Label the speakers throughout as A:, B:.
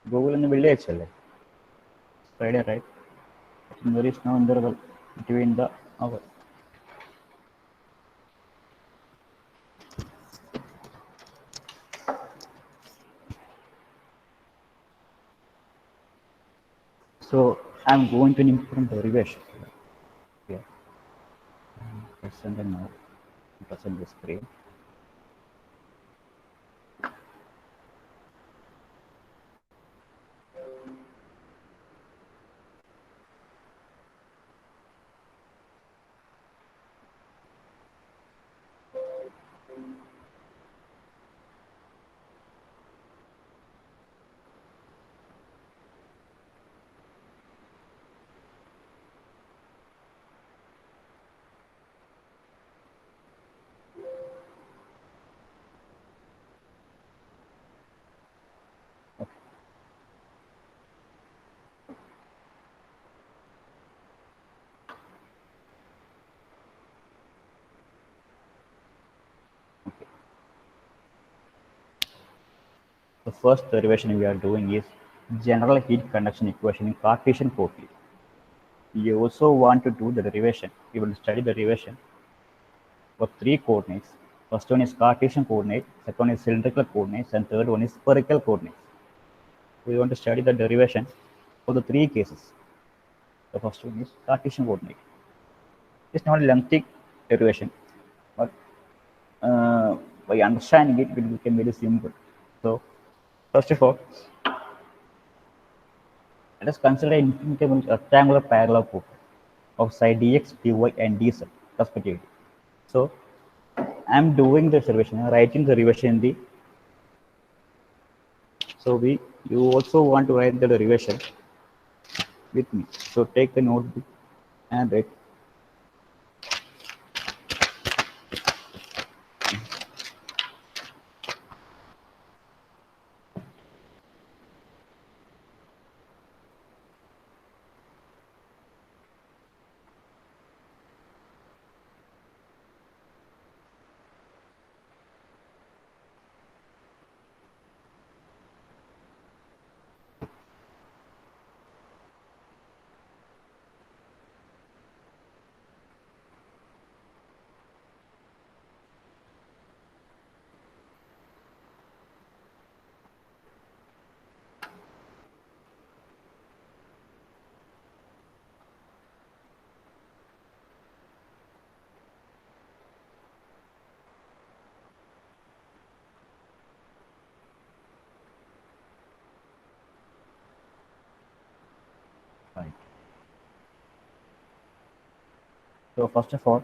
A: Google in the village, Friday, right? There is no interval between the hour. So I'm going to an important derivation here. Present and now present the screen. Okay. Okay. The first derivation we are doing is general heat conduction equation in Cartesian coordinate. You also want to do the derivation. You will study the derivation for three coordinates. First one is Cartesian coordinate, second one is cylindrical coordinates, and third one is spherical coordinates. We want to study the derivation for the three cases. The first one is Cartesian coordinate. It's not a lengthy derivation, but by understanding it, it will become very simple. So, first of all, let us consider an infinitable rectangular paralleloparallel of side dx, dy, and dz respectively. So, I am doing the derivation, writing the derivation in the. So you also want to write the derivation with me. So take the notebook and write. Right. So first of all,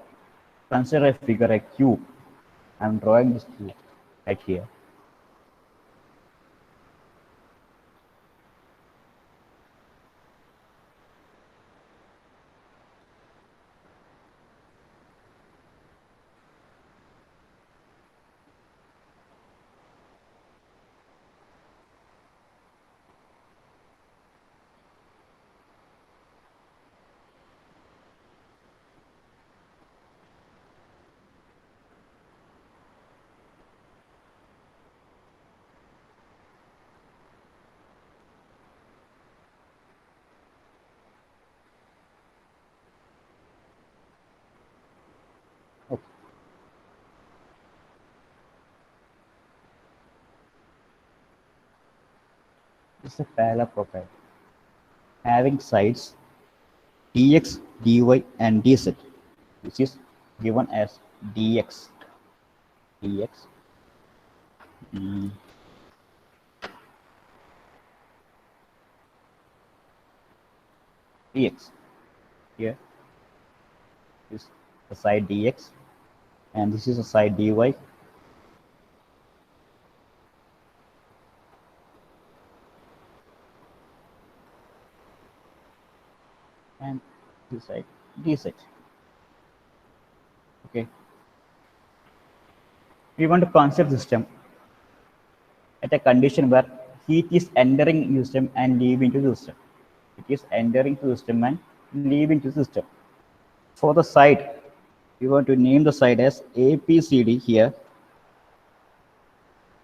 A: consider a figure, a cube. I'm drawing this cube right here. Okay. This is a parallelepiped having sides dx, dy, and dz, which is given as dx, mm, dx. Here is the side dx, and this is the side dy, and this side dz. Okay. We want to concept system at a condition where heat is entering the system and leaving to the system. It is entering the system and leaving to the system. For the side, we want to name the side as APCD here.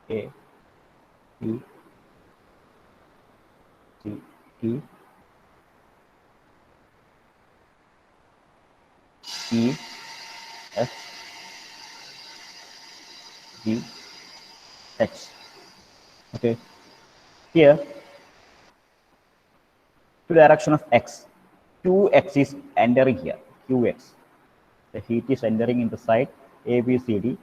A: A, B, C T E F G H. Okay, here to direction of x, qx is entering here, qx. The heat is entering in the side A, B, C, D.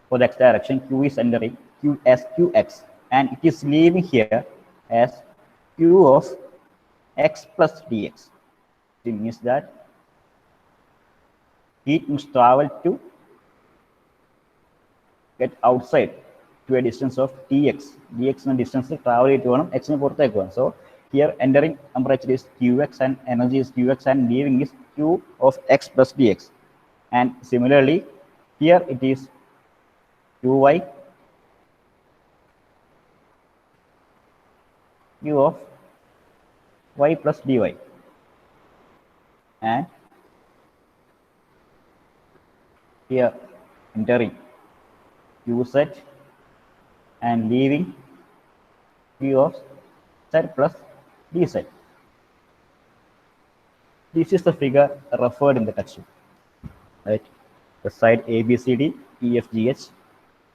A: For the x direction, q is entering q as qx, and it is leaving here as q of x plus dx. It means that heat must travel to get outside to a distance of tx. Dx എന്ന distance travel ചെയ്തിട്ട് വേണം x ന് പുറത്തേക്ക് പോകാൻ. So here entering temperature is qx and energy is qx and leaving is q of x plus dx. And similarly, here it is qy, q of y plus dy. And here entering qz and leaving q of z plus dz. This is the figure referred in the textbook. Right? The side ABCD, EFGH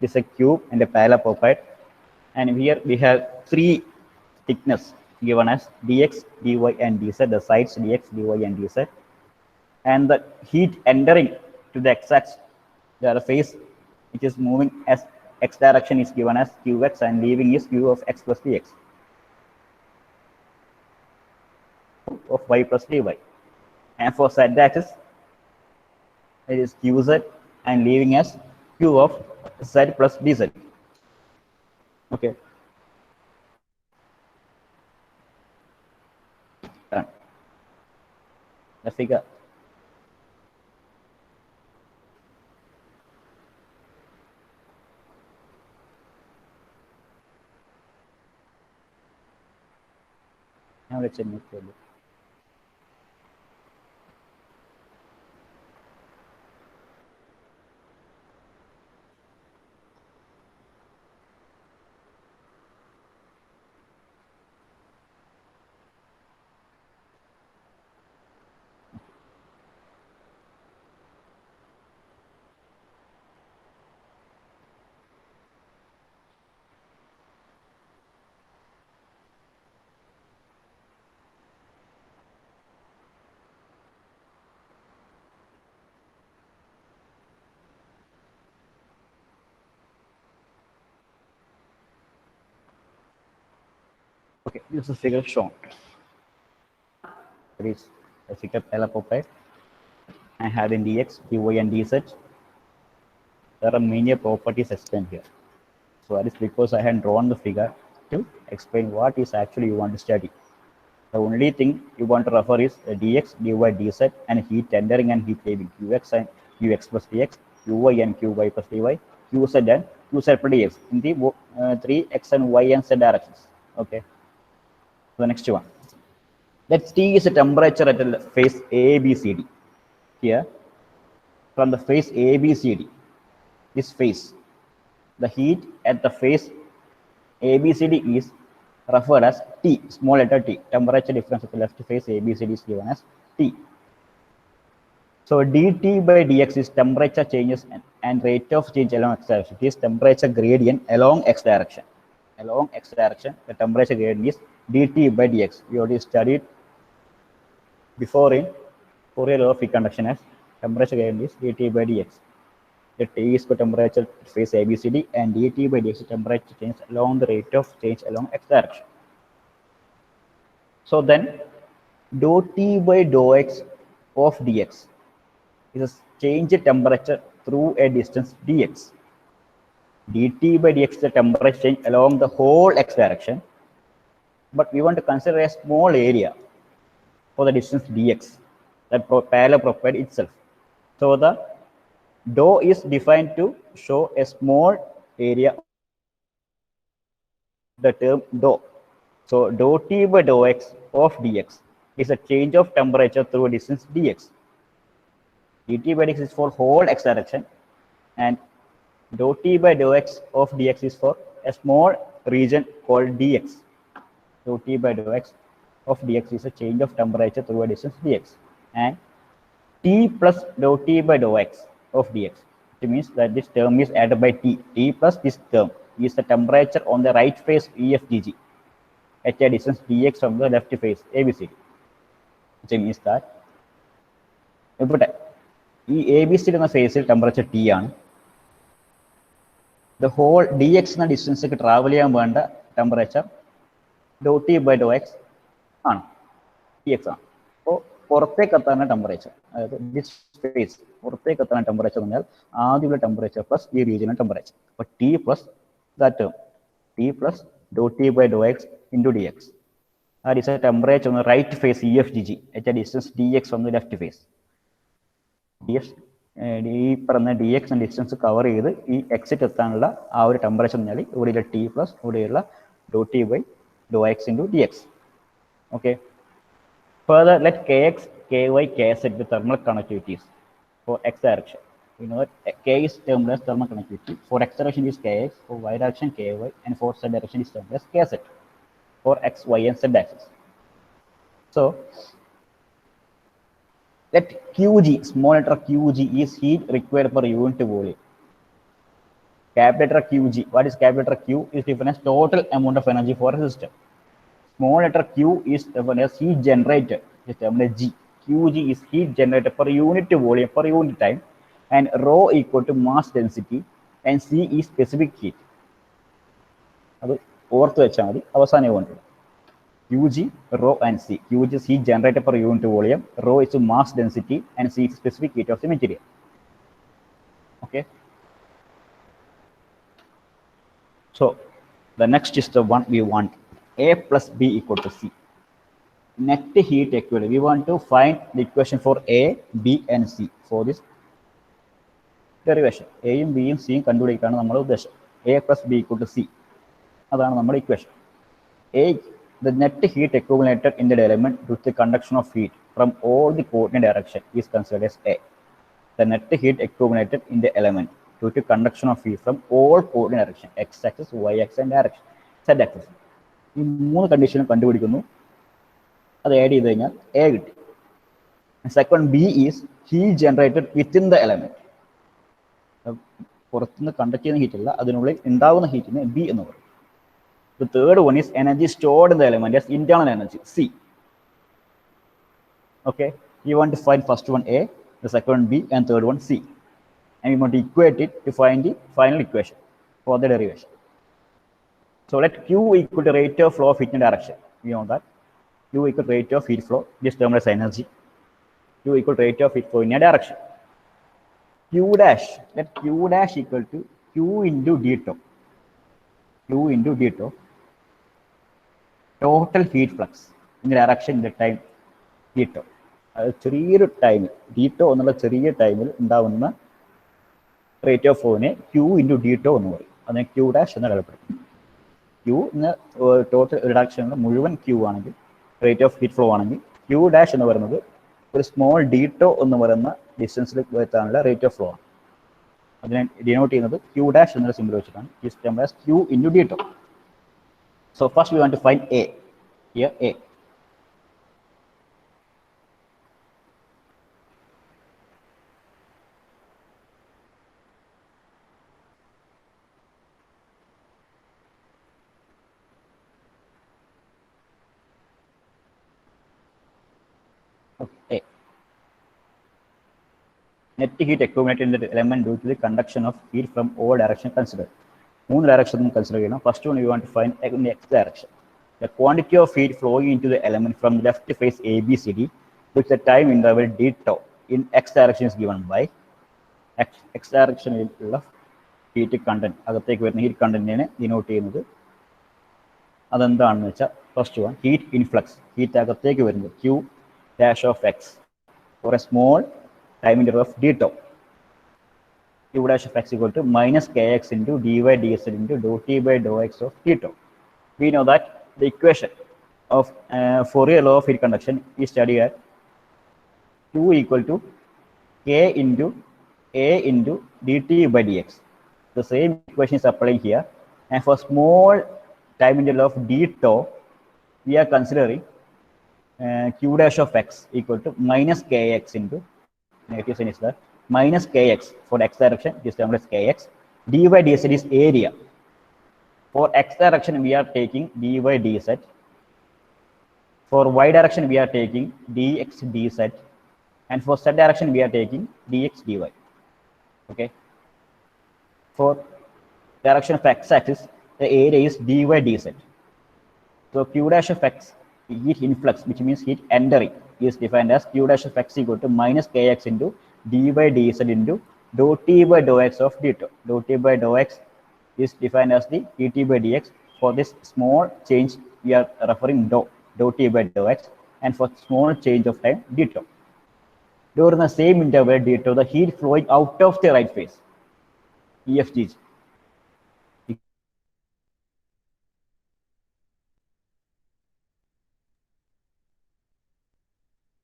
A: is a cube and a parallelepiped. And here we have three thickness given as dx, dy, and dz, the sides dx, dy, and dz. And the heat entering to the x-axis, the face which is moving as x direction is given as qx and leaving is q of x plus dx of y plus dy. And for z axis, it is qz and leaving as q of z plus dz. Okay. Done. The figure. Now let's move forward. Okay, this is a figure shown. It is a figure parallelepiped. I have in dx, dy, and dz. There are many properties explained here. So that is because I had drawn the figure to explain what is actually you want to study. The only thing you want to refer is dx, dy, dz, and heat entering and heat leaving, qx and qx plus dx, qy and qy plus dy, qz and qz plus dx in the three x and y and z directions. Okay. So the next one. Let T is a temperature at the face ABCD. Here, from the face ABCD, this face, the heat at the face ABCD is referred as T, small letter t. Temperature difference at the left face ABCD is given as T. So dt by dx is temperature changes and rate of change along x direction. It is temperature gradient along x direction. Along x direction, the temperature gradient is dt by dx. We already studied before in Fourier law of heat conduction as temperature gradient is dt by dx. The T is for temperature face ABCD and dt by dx is temperature change along the rate of change along x direction. So then dou T by dou x of dx is a change in temperature through a distance dx. dt by dx is the temperature change along the whole x direction, but we want to consider a small area for the distance dx, that parallelepiped itself. So the dou is defined to show a small area, the term dou. So dou T by dou x of dx is a change of temperature through a distance dx. dt by dx is for whole x direction, and dou T by dou x of dx is for a small region called dx. dou T by dou X of dx is a change of temperature through a distance dx. And T plus dou T by dou X of dx. It means that this term is added by T. T plus this term is the temperature on the right face EFGG at a distance dx from the left face ABCD. Which means that ഇവിടെ ഈ ABCD എന്ന ഫേസിൽ temperature T ആണ്. The whole dx എന്ന ഡിസ്റ്റൻസിലേക്ക് travel ചെയ്യാൻ വേണ്ട temperature dou T by dou X ആണ്, dx ആണ്. അപ്പോൾ പുറത്തേക്ക് എത്താനുള്ള ടെമ്പറേച്ചർ, അതായത് ദിസ് സ്പേസ് പുറത്തേക്ക് എത്താനുള്ള ടെമ്പറേച്ചർ എന്ന് പറഞ്ഞാൽ ആദ്യമുള്ള ടെമ്പറേച്ചർ പ്ലസ് ഈ റീജിയണൽ ടെമ്പറേച്ചർ. അപ്പോൾ T plus that term T plus dou T by dou X into dx. That is a temperature on the right face EFGG at a distance dx from the left face. dx ഈ പറഞ്ഞ dx എന്ന distance cover ചെയ്ത് ഈ exit എത്താനുള്ള ആ ഒരു temperature എന്ന് പറഞ്ഞാൽ ഇവിടെയുള്ള T പ്ലസ് ഇവിടെയുള്ള dou T by dou X into dx. Okay. Further, let Kx, Ky, Kz be thermal conductivities for x direction. We know that K is termed as thermal conductivity. For x direction is Kx, for y direction Ky, and for z direction is termed as Kz for x, y, and z axis. So, let Qg, small letter Qg, is heat required per unit volume. Capital letter Qg, what is capital letter Q? Is defined as total amount of energy for a system. Small letter q is defined as heat generated, is termed as G. Qg is heat generated per unit volume per unit time, and rho equal to mass density, and C is specific heat. അത് ഓർത്ത് വെച്ചാൽ മതി, അവസാനം വേണ്ടത് Qg, rho and C. Qg is heat generated per unit volume, rho is mass density, and C is specific heat of the material. Okay. So the next is the one we want. A plus B equal to C. Net heat equilibrium. We want to find the equation for A, B, and C for this derivation. A യും B യും C യും കണ്ടുപിടിക്കാനാണ് നമ്മുടെ ഉദ്ദേശം. A plus B equal to C. അതാണ് നമ്മുടെ equation. A, the net heat accumulated in the element due to the conduction of heat from all the coordinate direction is considered as A. The net heat accumulated in the element due to conduction of heat from all coordinate direction, x-axis, y-axis, and direction, z-axis. ഈ മൂന്ന് കണ്ടീഷനും കണ്ടുപിടിക്കുന്നു. അത് add ചെയ്ത് കഴിഞ്ഞാൽ A കിട്ടി. Second B is heat generated within the element. പുറത്തുനിന്ന് conduct ചെയ്യുന്ന heat അല്ല, അതിനുള്ളിൽ ഉണ്ടാകുന്ന ഹീറ്റിന് ബി എന്ന് പറയും. The third one is energy stored in the element as internal energy, C. Okay, you want to find first one A, the second one B, and third one C. And we want to equate it to find the final equation for the derivation. So let Q equal to rate of flow of heat in direction. We know that Q equal to rate of heat flow, this term as energy. Q equal to rate of heat flow in a direction. Q dash, let Q dash equal to Q into d tau. Q into d tau. Total heat flux in the direction in the time d tau. ചെറിയൊരു ടൈമിൽ d tau എന്നുള്ള ചെറിയ ടൈമിൽ ഉണ്ടാവുന്ന rate of ഫ്ലോനെ Q into d tau എന്ന് പറയും. അതിനെ Q dash എന്ന് അറിയപ്പെടും. Q in total reduction മുഴുവൻ Q ആണെങ്കിൽ റേറ്റ് ഓഫ് ഹീറ്റ് ഫ്ലോ ആണെങ്കിൽ Q dash എന്ന് പറയുന്നത് ഒരു സ്മോൾ d tau എന്ന് പറയുന്ന ഡിസ്റ്റൻസിൽ എത്താനുള്ള റേറ്റ് ഓഫ് ഫ്ലോ ആണ്. അതിനെ ഡിനോട്ട് ചെയ്യുന്നത് Q dash എന്നുള്ള സിമ്പിൾ വെച്ചിട്ടാണ്. Is termed as Q into d tau. So first we want to find A. Here A. A. Net heat accumulated in the element due to the conduction of heat from all directions considered. Three directions considered. First one we want to find in the x direction. The quantity of heat flowing into the element from the left face ABCD with the time interval d tau in x direction is given by x direction heat content. അകത്തേക്ക് വരുന്ന heat content denote ചെയ്യുന്നത് അതെന്താണെന്ന് വെച്ചാൽ first one heat influx. Heat അകത്തേക്ക് വരുന്നത് Q dash of x for a small time interval of d tau. Q dash of x equal to minus kx into dy dz into dou T by dou X of d tau. We know that the equation of Fourier law of heat conduction is studied at Q equal to k into A into dt by dx. The same equation is applying here, and for small time interval of d tau, we are considering q dash of x equal to minus kx into negative sign is there minus kx for the x direction. This term is kx. dy dz is area. For x direction, we are taking dy dz. For y direction, we are taking dx dz. And for z direction, we are taking dx dy. Okay. For direction of x axis, the area is dy dz. So q dash of x, heat influx, which means heat entering, is defined as q dash of x equal to minus kx into dy dz into dou t by dou x of d2. Dou t by dou x is defined as the dt by dx. For this small change, we are referring dou t by dou x, and for small change of time, d2. During the same interval d2, the heat flowing out of the right phase, EFGG.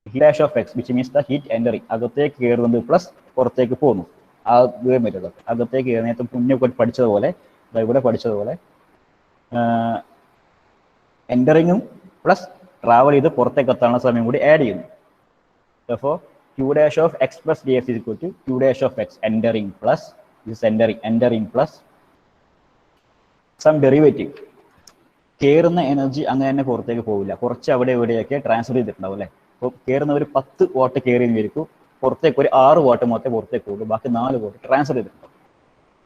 A: Heat dash of x, which means the heat entering, അകത്തേക്ക് കയറുന്നത് plus പുറത്തേക്ക് പോകുന്നു. ആ ദൂരം വരുന്നത് അകത്തേക്ക് കയറുന്ന മുന്നേ പഠിച്ചതുപോലെ ഇവിടെ പഠിച്ചതുപോലെ എൻ്ററിങ്ങും പ്ലസ് ട്രാവൽ ചെയ്ത് പുറത്തേക്ക് എത്താനുള്ള സമയം കൂടി ആഡ് ചെയ്യുന്നു. Therefore, q dash of x plus dx is equal to q dash of x entering plus this entering plus some derivative. കയറുന്ന എനർജി അങ്ങനെ തന്നെ പുറത്തേക്ക് പോകില്ല, കുറച്ച് അവിടെ ഇവിടെയൊക്കെ ട്രാൻസ്ഫർ ചെയ്തിട്ടുണ്ടാവും അല്ലേ. അപ്പോൾ കയറുന്ന ഒരു 10 വാട്ട് കയറി വരിക്കും, പുറത്തേക്ക് ഒരു 6 വാട്ട് മാത്രമേ പുറത്തേക്ക് പോകുള്ളൂ, ബാക്കി 4 വാട്ട് ട്രാൻസ്ഫർ ചെയ്തിട്ടുണ്ടാവും.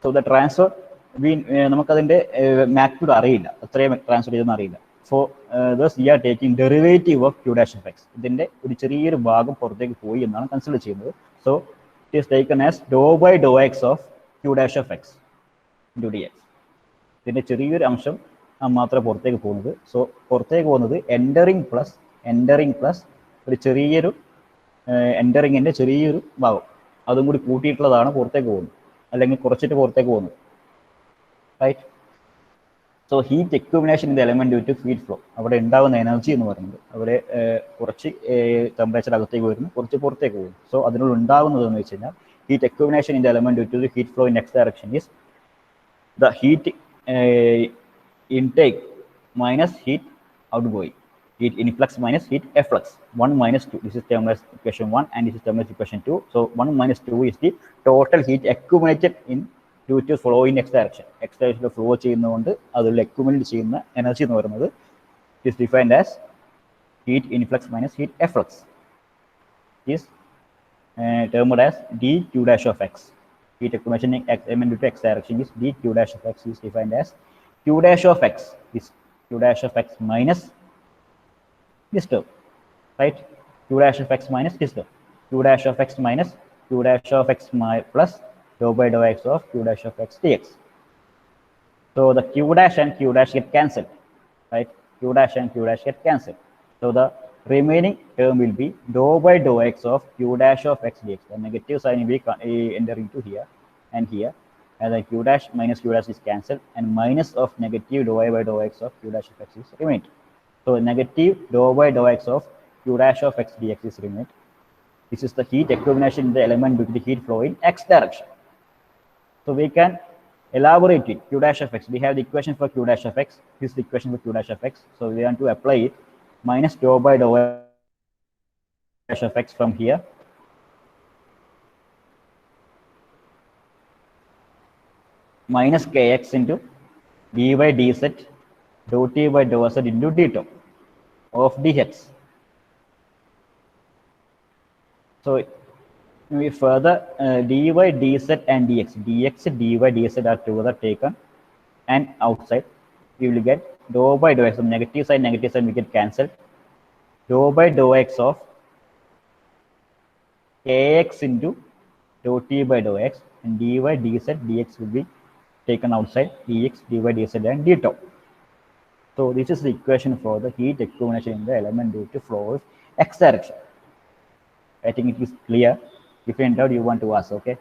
A: സോ ദ ട്രാൻസ്ഫർ നമുക്കതിൻ്റെ മാഗ്നിറ്റ്യൂഡ് അറിയില്ല, എത്രയും ട്രാൻസ്ഫർ ചെയ്തെന്ന് അറിയില്ല. For this we are taking derivative of q dash of x. ഇതിൻ്റെ ഒരു ചെറിയൊരു ഭാഗം പുറത്തേക്ക് പോയി എന്നാണ് കൺസിഡർ ചെയ്യുന്നത്. So it is taken as do by do x of q dash of x into dx. ഇതിൻ്റെ ചെറിയൊരു അംശം മാത്രമേ പുറത്തേക്ക് പോകുന്നത്. സോ പുറത്തേക്ക് പോകുന്നത് എൻ്ററിങ് പ്ലസ് ഒരു ചെറിയൊരു എൻ്ററിങ്ങിൻ്റെ ചെറിയൊരു ഭാഗം അതും കൂടി കൂട്ടിയിട്ടുള്ളതാണ് പുറത്തേക്ക് പോകുന്നത്, അല്ലെങ്കിൽ കുറച്ചിട്ട് പുറത്തേക്ക് പോകുന്നത്. Right. So heat accumulation in the element due to heat flow. അവിടെ ഉണ്ടാകുന്ന എനർജി എന്ന് പറയുന്നത് അവിടെ കുറച്ച് ടെമ്പറേച്ചർ അകത്തേക്ക് വരുന്നു, കുറച്ച് പുറത്തേക്ക് പോകുന്നു. സോ അതിനുള്ള ഉണ്ടാകുന്നത് എന്ന് വെച്ച് കഴിഞ്ഞാൽ heat accumulation in the element due to heat flow in X direction is the heat intake minus heat outgoing, heat influx minus heat efflux, 1 minus 2. This is termed as equation 1 and this is termed as equation 2. So 1 minus 2 is the total heat accumulated in due to flow in x direction. X direction flow ചെയ്യുന്നതുകൊണ്ട് അതിൽ accumulate ചെയ്യുന്ന energy എന്ന് പറയുന്നത് is defined as heat influx minus heat efflux is termed as dq dash of x. Heat accumulation in element due to x direction is dq dash of x is defined as q dash of x is q dash of x minus this term, right? Q dash of x minus this term, q dash of x minus q dash of x plus dou by dou x of q dash of x dx. So the q dash and q dash get cancelled, right? Q dash and q dash get cancelled. So the remaining term will be dou by dou x of q dash of x dx. The negative sign will be enter into here and here. And the q dash minus q dash is cancelled, and minus of negative dou by dou x of q dash of x is remained. So negative dou by dou x of q dash of x dx is remained. This is the heat accumulation in the element due to the heat flow in x direction. So we can elaborate it. Q dash of x, we have the equation for q dash of x. This is the equation for q dash of x. So we want to apply it. Minus dou by dou dash of x from here. Minus kx into dy dz dou t by dou z into d2 of dx. So we further dy dz and dx dy dz are together taken, and outside we will get dou by dou x. So negative side we get cancelled. Dou by dou x of kx into dou t by dou x, and dy dz dx will be taken outside, dx dy dz and d2. So this is the equation for the heat accumulation in the element due to flow of x direction. I think it is clear. If in doubt, you want to ask. Okay,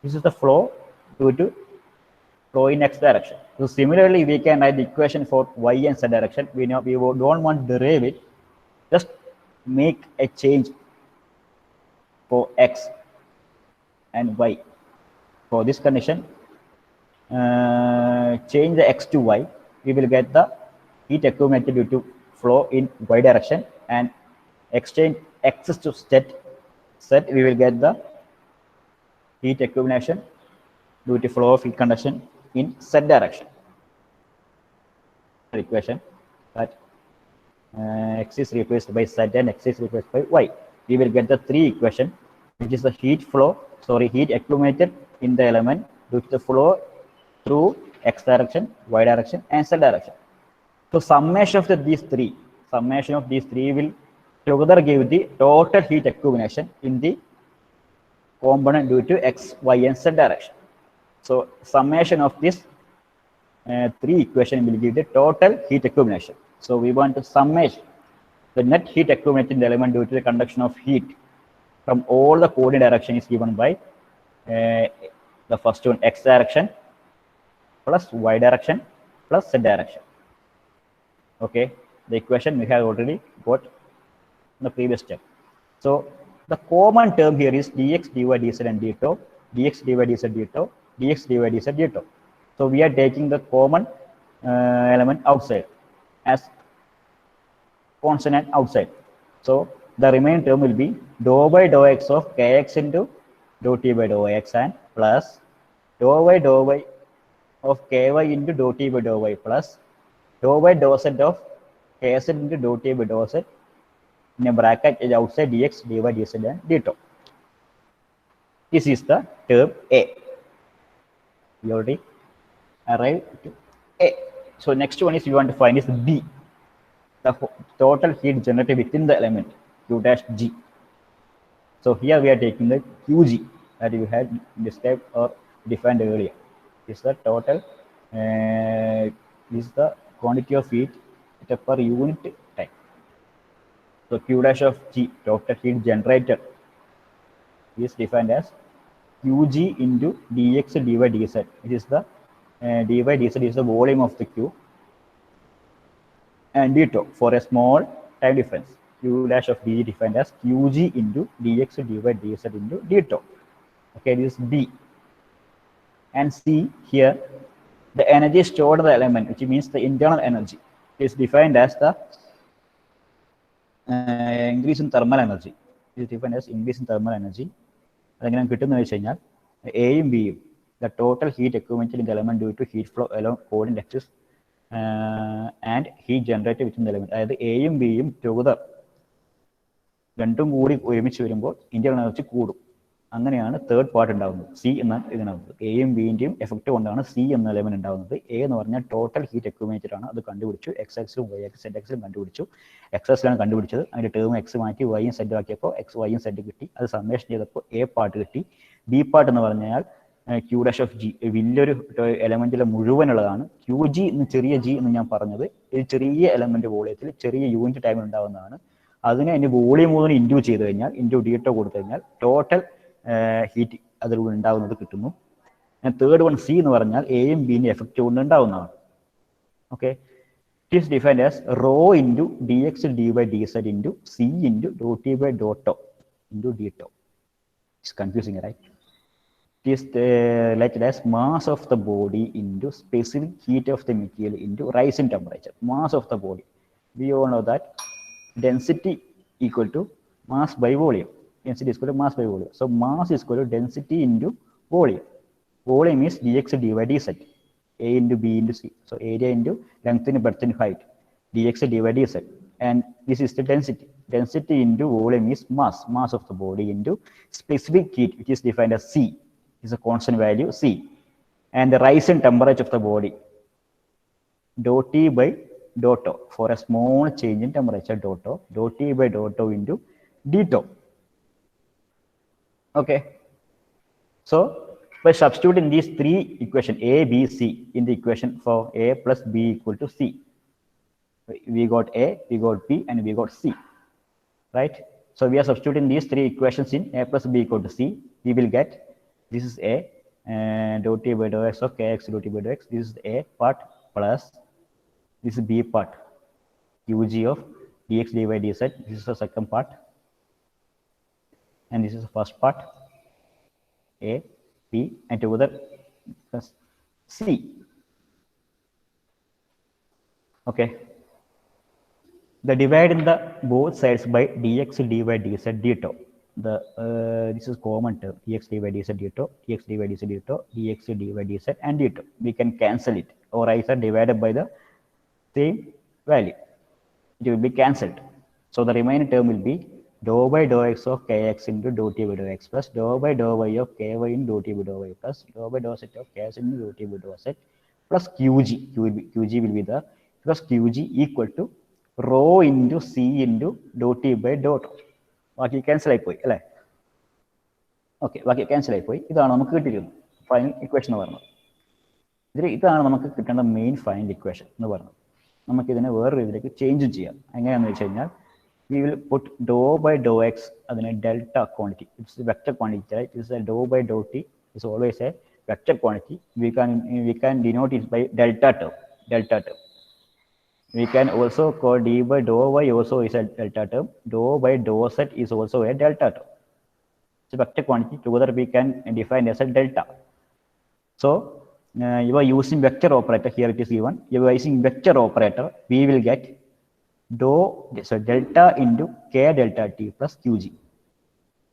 A: this is the flow due to flow in x direction. So similarly, we can write the equation for y and z direction. We don't want to derive it. Just make a change for x and y. For this condition, change the x to y, we will get the heat accumulated due to flow in y direction and exchange x to set, we will get the heat accumulation due to flow of heat conduction in z direction. Equation that x is replaced by z and x is replaced by y. We will get the three equation, which is the heat accumulated in the element due to the flow through x direction, y direction, and z direction. So summation of these three will together give the total heat accumulation in the component due to x, y, and z direction. So summation of this three equation will give the total heat accumulation. So we want to summation the net heat accumulated in the element due to the conduction of heat from all the coordinate direction is given by the first one, x direction plus y direction plus z direction. Okay, the equation we have already got in the previous step. So the common term here is dx, dy, dz, and d tau, dx, dy, dz, d tau, dx, dy, dz, d tau. So we are taking the common element outside as consonant outside. So the remaining term will be dou by dou x of kx into dou t by dou x and plus dou y of ky into dou t by dou y plus dou by dou z of kz into dou t by dou z in a bracket is outside dx, dy, dz, and d tau. This is the term A. We already arrived to A. So next one is we want to find is B, the total heat generated within the element Q dash G. So here we are taking the Qg that we had described or defined earlier. This is the total, this is the quantity of heat per unit time. So Q dash of G, total heat generated, is defined as Qg into dx, dy, dz. It is the dy, dz is the volume of the Q, and d tau for a small time difference. Q dash of d defined as Qg into dx, dy, dz into d tau. Okay, this is B. And C here, the energy stored in the element, which means the internal energy, is defined as the increase in thermal energy. It is defined as increase in thermal energy. അതെങ്ങനെ കിട്ടുമെന്ന് വെച്ച് കഴിഞ്ഞാൽ എയും ബിയും the total heat accumulated in the element due to heat flow along coordinate axis and heat generated within the element. അതായത് എയും ബിയും together രണ്ടും കൂടി ഒരുമിച്ച് വരുമ്പോൾ ഇന്റേണൽ എനർജി കൂടും. അങ്ങനെയാണ് തേർഡ് പാർട്ട് ഉണ്ടാകുന്നത്. സി എന്ന ഇതിനകത്ത് എയും ബിന്റെയും എഫക്ട് കൊണ്ടാണ് സി എന്ന എലമെന്റ് ഉണ്ടാകുന്നത്. എ എന്ന് പറഞ്ഞാൽ ടോട്ടൽ ഹീറ്റ് അക്യുമുലേറ്റഡ് ആണ്, അത് കണ്ടുപിടിച്ചു. എക്സ് എക്സിലും വൈ എക്സ് സെഡ് എക്സിലും കണ്ടുപിടിച്ചു. എക്സ് എക്സിലാണ് കണ്ടുപിടിച്ചത്, അതിന്റെ ടേം എക്സ് മാറ്റി വൈയും സെഡ് ആക്കിയപ്പോൾ എക്സ് വൈയും സെഡ് കിട്ടി. അത് സമ്മേഷൻ ചെയ്തപ്പോൾ എ പാർട്ട് കിട്ടി. ബി പാർട്ട് എന്ന് പറഞ്ഞാൽ ക്യൂ ഡാഷ് ഓഫ് ജി വലിയൊരു എലമെന്റിലെ മുഴുവനുള്ളതാണ്. ക്യൂ ജി എന്ന് ചെറിയ ജി എന്ന് ഞാൻ പറഞ്ഞത് ഒരു ചെറിയ എലമെന്റ് വോളിയത്തിൽ ചെറിയ യൂണിറ്റ് ടൈമിൽ ഉണ്ടാകുന്നതാണ്. അതിനെ അതിന്റെ വോളിയം മുഴുവൻ ഇൻഡ്യൂ ചെയ്ത് കഴിഞ്ഞാൽ, ഇൻഡ്യൂ ഡിട്ടോ കൊടുത്തു കഴിഞ്ഞാൽ ടോട്ടൽ ഹീറ്റ് അതിലൂടെ ഉണ്ടാകുന്നത് കിട്ടുന്നു. തേർഡ് വൺ സി എന്ന് പറഞ്ഞാൽ എയും ബിന്റെ എഫക്റ്റ് കൊണ്ട് ഉണ്ടാവുന്നതാണ്. Okay, it is defined as rho into D X D by D Z into C into do T by ഡോട്ടോ into D tau. It's confusing, right? It is related as mass of the body into specific heat of the material into rise in temperature. Mass of the body, we all know that density equal to mass by volume. Density is equal to mass by volume. So mass is equal to density into volume. Volume is dx dy dz, a into b into c. So area into length and breadth and height, dx dy dz, and this is the density. Density into volume is mass, mass of the body into specific heat, which is defined as c, is a constant value c, and the rise in temperature of the body, dou t by dou tau, for a small change in temperature, dou t by dou tau into d tau. Okay, so by substituting these three equations a, b, c in the equation for a plus b equal to c, we got a, we got b, and we got c, right? So we are substituting these three equations in a plus b equal to c. We will get, this is a dou t by dou x of kx dou t by dou x. This is a part plus this is b part, qg of dx dy dz. This is the second part, and this is the first part, a, b, and together plus c. Okay, The divide in the both sides by dx dy dz d tau. The this is common term, dx dy dz d tau, dx dy dz d tau, dx dy dz and d tau. We can cancel it, or either divided by the same value. It will be cancelled. So the remaining term will be dou by dou x of kx into dou t by dou x plus dou by dou y of ky into dou t by dou y plus dou by dou z of kx into dou t by dou z plus qg. Qg will be the plus qg equal to rho into c into dou t by dou tau. ബാക്കി cancel ആയിപ്പോയി അല്ലേ? Okay, ബാക്കി cancel ആയിപ്പോയി. ഇതാണ് നമുക്ക് കിട്ടിയിരുന്നത് final equation എന്ന് പറയുന്നത്. ഇതാണ് നമുക്ക് കിട്ടേണ്ട മെയിൻ ഫൈനൽ ഇക്വേഷൻ എന്ന് പറയുന്നത്. നമുക്കിതിനെ വേറെ രീതിയിലേക്ക് ചേഞ്ച് ചെയ്യാം. എങ്ങനെയാണെന്ന് വെച്ച് കഴിഞ്ഞാൽ we will put dou by dou x അതിനെ delta quantity. It's a vector quantity, right? It's a dou by dou t is always a vector quantity. We can denote it by delta term. We can also call d by dou y also is a delta term. Dou by dou z is also a delta term. It's a vector quantity. Together we can define as a delta. So you are using vector operator. Here it is given. You are using vector operator. We will get delta into k delta t plus qg,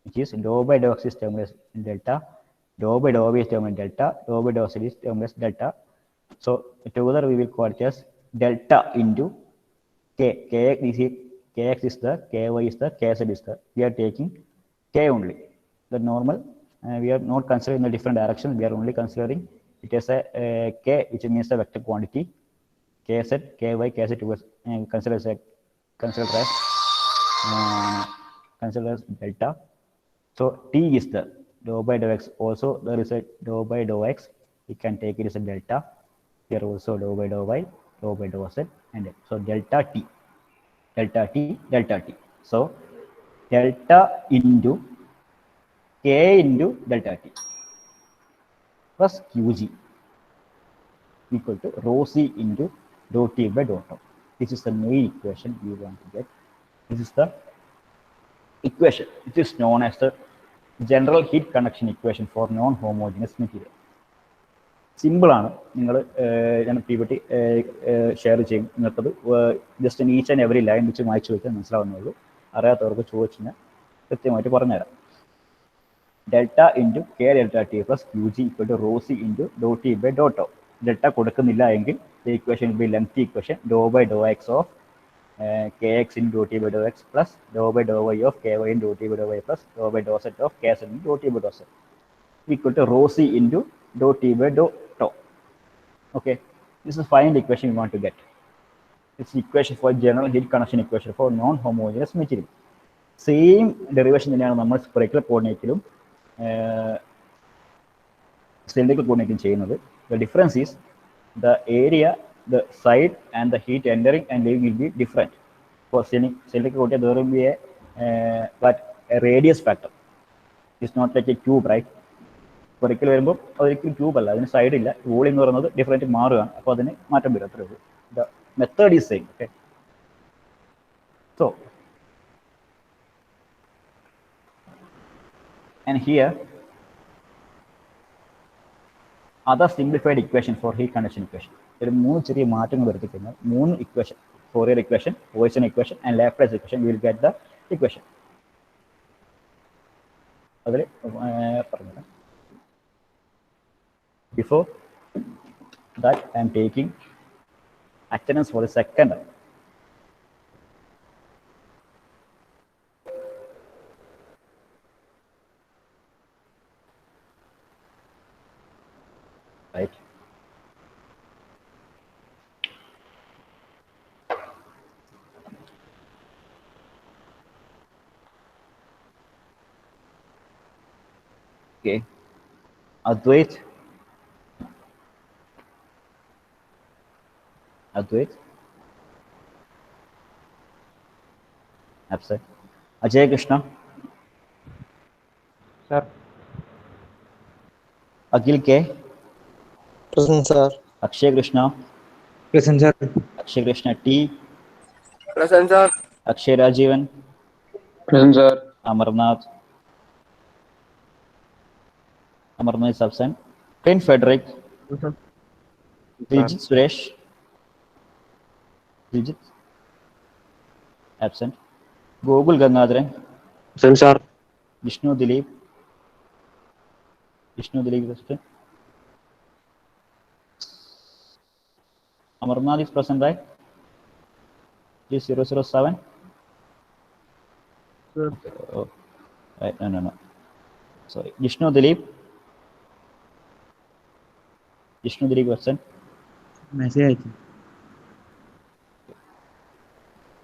A: which is dou by dou x is termed as delta, dou by dou y is termed as delta, dou by dou z is termed as delta. So together we will call it as delta into k. Kx is the, ky is the, kz is the. We are taking k only. The normal, we are not considering the different directions. We are only considering it as a k, which means the vector quantity. Kz, ky, kz was considered as delta. So t is the dou by dou x. Also there is a dou by dou x. We can take it as a delta. Here also dou by dou y, dou by dou z, and so delta t. So delta into k into delta t plus qg equal to rho c into dou t by dou tau. This is the main equation we want to get. This is the equation. It is known as the general heat conduction equation for non-homogeneous material. Simple ആണ്. നിങ്ങൾ ഞാൻ PPT share ചെയ്യും. നിങ്ങൾക്കത് just each and every line വെച്ച് വായിച്ചു വെച്ചാൽ മനസ്സിലാവുന്നുള്ളൂ. അറിയാത്തവർക്ക് ചോദിച്ചാൽ കൃത്യമായിട്ട് പറഞ്ഞുതരാം. Delta into K delta T plus Q G equal to rho C into do T by do tau. Delta കൊടുക്കുന്നില്ല എങ്കിൽ the equation will be lengthy equation dou by dou x of kx into dou t by dou x plus dou by dou y of ky into dou t by dou y plus dou by dou z of kz into dou t by dou z equal to rho c into dou t by dou tau. Okay, this is the final equation we want to get. It's the equation for general heat conduction equation for non-homogeneous material. Same derivation തന്നെയാണ് നമ്മൾ spherical coordinateലും cylindrical coordinateലും ചെയ്യുന്നത്. The difference is the area, the side, and the heat entering and leaving will be different. For cylindrical coordinate, there will be a radius factor. It's not like a cube, right? ഒരിക്കൽ വരുമ്പോൾ ഒരിക്കലും cube അല്ല, അതിന് side ഇല്ല. Volume എന്ന് പറയുന്നത് different മാറുകയാണ്. അപ്പോൾ അതിന് മാറ്റം വരും, അത്രേ ഉള്ളൂ. The method is same. Okay, so and here other simplified equation for heat conduction equation. There are 3 ചെറിയ മാറ്റങ്ങൾ വരുത്തിക്കഴിഞ്ഞാൽ 3 equation, Fourier equation, Poisson equation and Laplace equation, we will get the equation. അതിൽ പറഞ്ഞുതരാം. Before that, I am taking attendance for the second. Right. Okay. Advait. Absent. Ajay Krishna.
B: Sir.
A: Akhil K.
B: Present, sir.
A: Akshay Krishna.
B: Present, sir.
A: Akshay Krishna T.
B: Present, sir.
A: Akshay Rajivan.
B: Present, sir.
A: Amarnath is absent. Prince Frederick.
B: Present.
A: Vijit Suresh. Vijit. Absent. Gokul Gangadharan.
B: Present, sir.
A: Vishnu Dilip. Vishnu Dilip present. Amarnath is present, right? Is 007?
B: Sir.
A: Oh, right. No. Sorry. Vishnu Dilip. Vishnu Dilip present.
B: Message.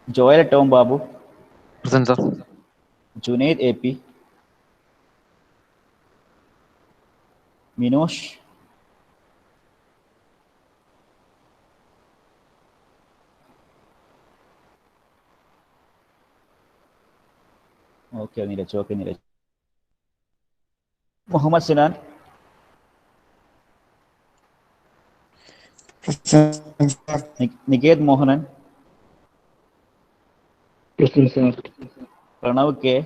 A: Joel Tom Babu.
B: Present, sir.
A: Junaid AP. Minosh. Okay, Neeraj. Muhammad Sinan.
B: Present, sir.
A: Niket Mohanan.
B: Present, sir.
A: Pranav K.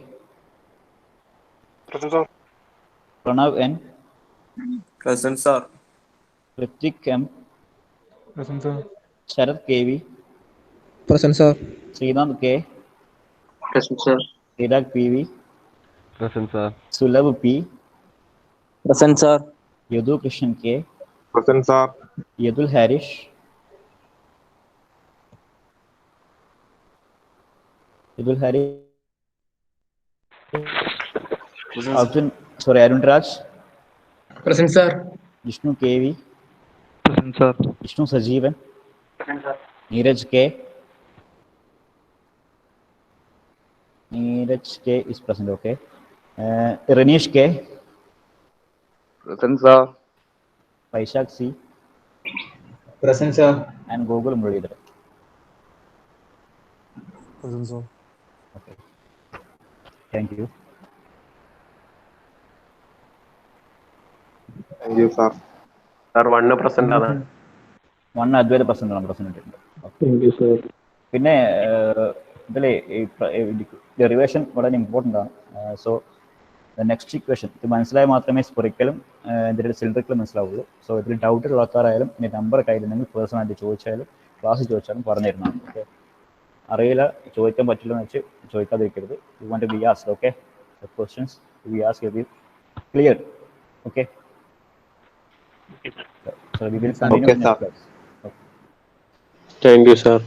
B: Present, sir.
A: Pranav N.
B: Present, sir.
A: Ritik M.
B: Present, sir.
A: Sharath KV.
B: Present, sir.
A: Srinand K.
B: Present, sir.
A: Sirak PV.
C: Present, sir.
A: Sulabh P.
B: Present, sir.
A: Yadu Krishnan K.
B: Present, sir.
A: Yadul Harish. Arun Raj.
B: Present, sir.
A: Vishnu KV.
B: Present, sir.
A: Vishnu Sajeevan.
B: Present, sir.
A: Neeraj K. Neeraj K is present, okay. Renish K.
B: Present, sir.
A: Vaishak C.
B: Present, sir.
A: And Gokul Muralidharan.
B: Present, sir.
A: Okay. Thank you.
B: Thank you, sir.
C: Sir, 1 present.
A: One Advaita present.
B: Thank you, sir.
A: പിന്നെ ഇതിലെ derivation വളരെ important ആണ്. So next equation ഇത് മനസ്സിലായാൽ മാത്രമേ സ്പെറിക്കലും ഇതിൻ്റെ സിലിണ്ടറിക്കലും മനസ്സിലാവുള്ളൂ. So ഇതിൽ doubt ഉള്ള ആൾക്കാരായാലും ഇനി നമ്പർ കയ്യിലുണ്ടെങ്കിൽ പേഴ്സണായിട്ട് ചോദിച്ചാലും ക്ലാസ്സിൽ ചോദിച്ചാലും പറഞ്ഞു തരുന്നതാണ്. ഓക്കെ, അറിയില്ല ചോദിക്കാൻ പറ്റില്ല എന്ന് വെച്ച് ചോദിക്കാതിരിക്കരുത്. You want to be asked, okay, the questions we ask you be clear. Okay, so we will continue.
B: Thank you, sir.